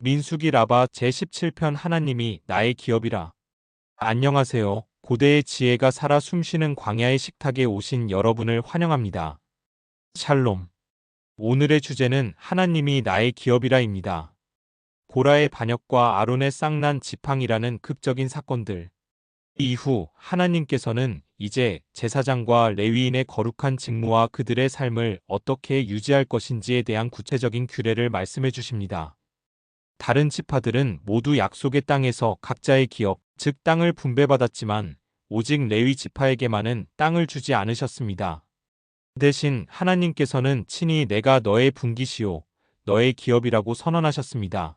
민수기 라바 제17편 하나님이 나의 기업이라. 안녕하세요. 고대의 지혜가 살아 숨쉬는 광야의 식탁에 오신 여러분을 환영합니다. 샬롬. 오늘의 주제는 하나님이 나의 기업이라입니다. 고라의 반역과 아론의 쌍난 지팡이라는 극적인 사건들. 이후 하나님께서는 이제 제사장과 레위인의 거룩한 직무와 그들의 삶을 어떻게 유지할 것인지에 대한 구체적인 규례를 말씀해 주십니다. 다른 지파들은 모두 약속의 땅에서 각자의 기업, 즉 땅을 분배받았지만 오직 레위 지파에게만은 땅을 주지 않으셨습니다. 대신 하나님께서는 친히 내가 너의 분깃이요 너의 기업이라고 선언하셨습니다.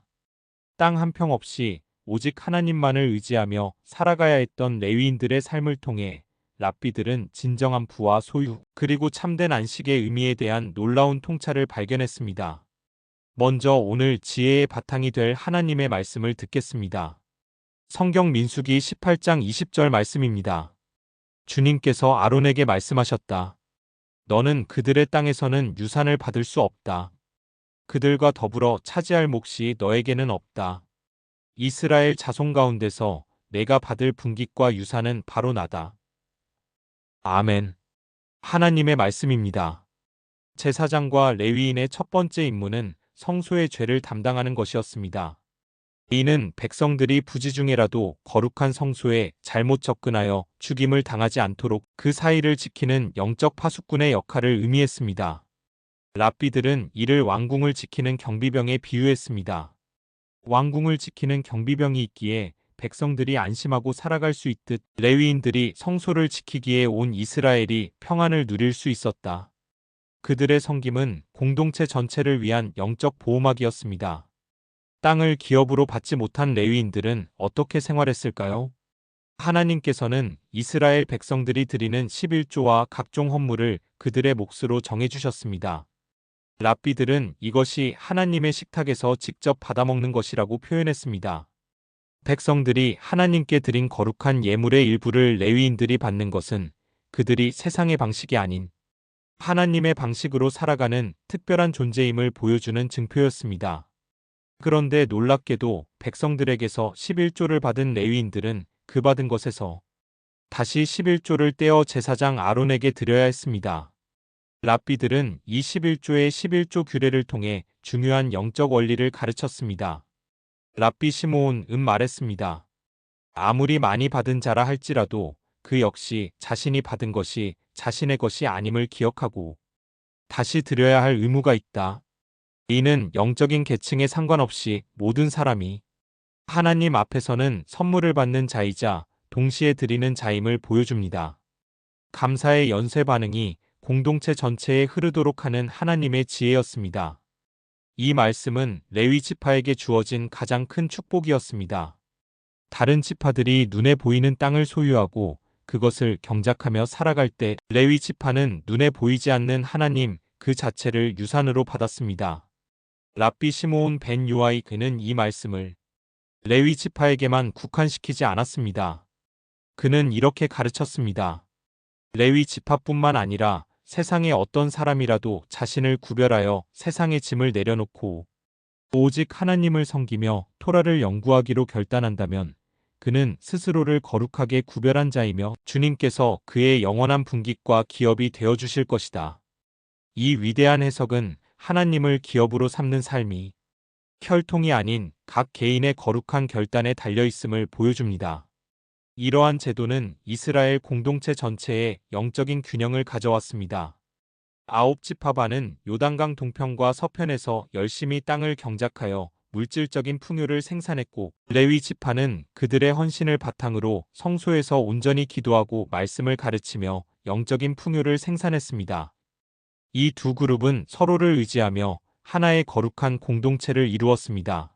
땅 한 평 없이 오직 하나님만을 의지하며 살아가야 했던 레위인들의 삶을 통해 랍비들은 진정한 부와 소유, 그리고 참된 안식의 의미에 대한 놀라운 통찰을 발견했습니다. 먼저 오늘 지혜의 바탕이 될 하나님의 말씀을 듣겠습니다. 성경 민수기 18장 20절 말씀입니다. 주님께서 아론에게 말씀하셨다. 너는 그들의 땅에서는 유산을 받을 수 없다. 그들과 더불어 차지할 몫이 너에게는 없다. 이스라엘 자손 가운데서 내가 받을 분깃과 유산은 바로 나다. 아멘. 하나님의 말씀입니다. 제사장과 레위인의 첫 번째 임무는 성소의 죄를 담당하는 것이었습니다. 이는 백성들이 부지 중에라도 거룩한 성소에 잘못 접근하여 죽임을 당하지 않도록 그 사이를 지키는 영적 파수꾼의 역할을 의미했습니다. 랍비들은 이를 왕궁을 지키는 경비병에 비유했습니다. 왕궁을 지키는 경비병이 있기에 백성들이 안심하고 살아갈 수 있듯 레위인들이 성소를 지키기에 온 이스라엘이 평안을 누릴 수 있었다. 그들의 섬김은 공동체 전체를 위한 영적 보호막이었습니다. 땅을 기업으로 받지 못한 레위인들은 어떻게 생활했을까요? 하나님께서는 이스라엘 백성들이 드리는 11조와 각종 헌물을 그들의 몫으로 정해주셨습니다. 랍비들은 이것이 하나님의 식탁에서 직접 받아먹는 것이라고 표현했습니다. 백성들이 하나님께 드린 거룩한 예물의 일부를 레위인들이 받는 것은 그들이 세상의 방식이 아닌 하나님의 방식으로 살아가는 특별한 존재임을 보여주는 증표였습니다. 그런데 놀랍게도 백성들에게서 11조를 받은 레위인들은 그 받은 것에서 다시 11조를 떼어 제사장 아론에게 드려야 했습니다. 랍비들은 이 11조의 11조 규례를 통해 중요한 영적 원리를 가르쳤습니다. 랍비 시므온은 말했습니다. 아무리 많이 받은 자라 할지라도 그 역시 자신이 받은 것이 자신의 것이 아님을 기억하고 다시 드려야 할 의무가 있다. 이는 영적인 계층에 상관없이 모든 사람이 하나님 앞에서는 선물을 받는 자이자 동시에 드리는 자임을 보여줍니다. 감사의 연쇄 반응이 공동체 전체에 흐르도록 하는 하나님의 지혜였습니다. 이 말씀은 레위 지파에게 주어진 가장 큰 축복이었습니다. 다른 지파들이 눈에 보이는 땅을 소유하고 그것을 경작하며 살아갈 때 레위 지파는 눈에 보이지 않는 하나님 그 자체를 유산으로 받았습니다. 랍비 시므온 벤 요아이 그는 이 말씀을 레위 지파에게만 국한시키지 않았습니다. 그는 이렇게 가르쳤습니다. 레위 지파뿐만 아니라 세상의 어떤 사람이라도 자신을 구별하여 세상의 짐을 내려놓고 오직 하나님을 섬기며 토라를 연구하기로 결단한다면 그는 스스로를 거룩하게 구별한 자이며 주님께서 그의 영원한 분깃과 기업이 되어주실 것이다. 이 위대한 해석은 하나님을 기업으로 삼는 삶이 혈통이 아닌 각 개인의 거룩한 결단에 달려있음을 보여줍니다. 이러한 제도는 이스라엘 공동체 전체에 영적인 균형을 가져왔습니다. 아홉 지파반은 요단강 동편과 서편에서 열심히 땅을 경작하여 물질적인 풍요를 생산했고 레위 지파는 그들의 헌신을 바탕으로 성소에서 온전히 기도하고 말씀을 가르치며 영적인 풍요를 생산했습니다. 이 두 그룹은 서로를 의지하며 하나의 거룩한 공동체를 이루었습니다.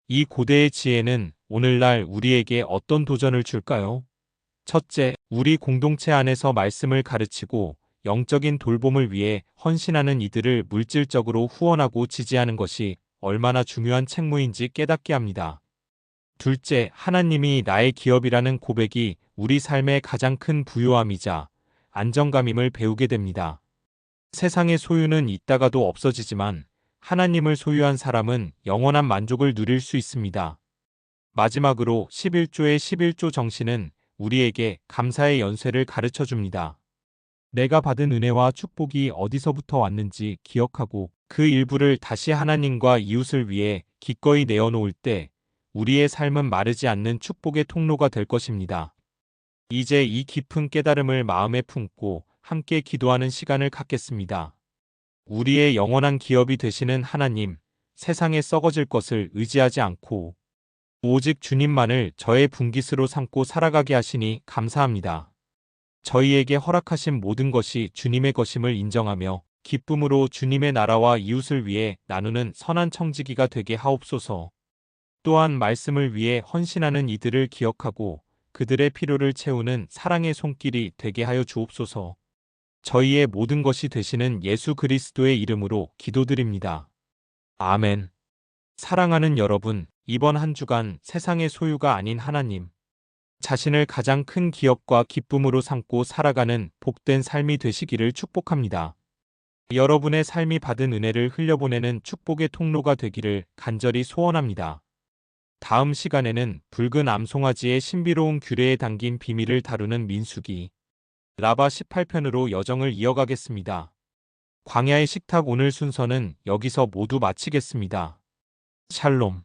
이 고대의 지혜는 오늘날 우리에게 어떤 도전을 줄까요? 첫째, 우리 공동체 안에서 말씀을 가르치고 영적인 돌봄을 위해 헌신하는 이들을 물질적으로 후원하고 지지하는 것이 얼마나 중요한 책무인지 깨닫게 합니다. 둘째, 하나님이 나의 기업이라는 고백이 우리 삶의 가장 큰 부요함이자 안정감임을 배우게 됩니다. 세상의 소유는 있다가도 없어지지만 하나님을 소유한 사람은 영원한 만족을 누릴 수 있습니다. 마지막으로 11조의 11조 정신은 우리에게 감사의 연쇄를 가르쳐 줍니다. 내가 받은 은혜와 축복이 어디서부터 왔는지 기억하고 그 일부를 다시 하나님과 이웃을 위해 기꺼이 내어놓을 때 우리의 삶은 마르지 않는 축복의 통로가 될 것입니다. 이제 이 깊은 깨달음을 마음에 품고 함께 기도하는 시간을 갖겠습니다. 우리의 영원한 기업이 되시는 하나님, 세상에 썩어질 것을 의지하지 않고 오직 주님만을 저의 분깃으로 삼고 살아가게 하시니 감사합니다. 저희에게 허락하신 모든 것이 주님의 것임을 인정하며 기쁨으로 주님의 나라와 이웃을 위해 나누는 선한 청지기가 되게 하옵소서. 또한 말씀을 위해 헌신하는 이들을 기억하고 그들의 필요를 채우는 사랑의 손길이 되게 하여 주옵소서. 저희의 모든 것이 되시는 예수 그리스도의 이름으로 기도드립니다. 아멘. 사랑하는 여러분, 이번 한 주간 세상의 소유가 아닌 하나님, 자신을 가장 큰 기업과 기쁨으로 삼고 살아가는 복된 삶이 되시기를 축복합니다. 여러분의 삶이 받은 은혜를 흘려보내는 축복의 통로가 되기를 간절히 소원합니다. 다음 시간에는 붉은 암송아지의 신비로운 규례에 담긴 비밀을 다루는 민수기 라바 18편으로 여정을 이어가겠습니다. 광야의 식탁 오늘 순서는 여기서 모두 마치겠습니다. 샬롬.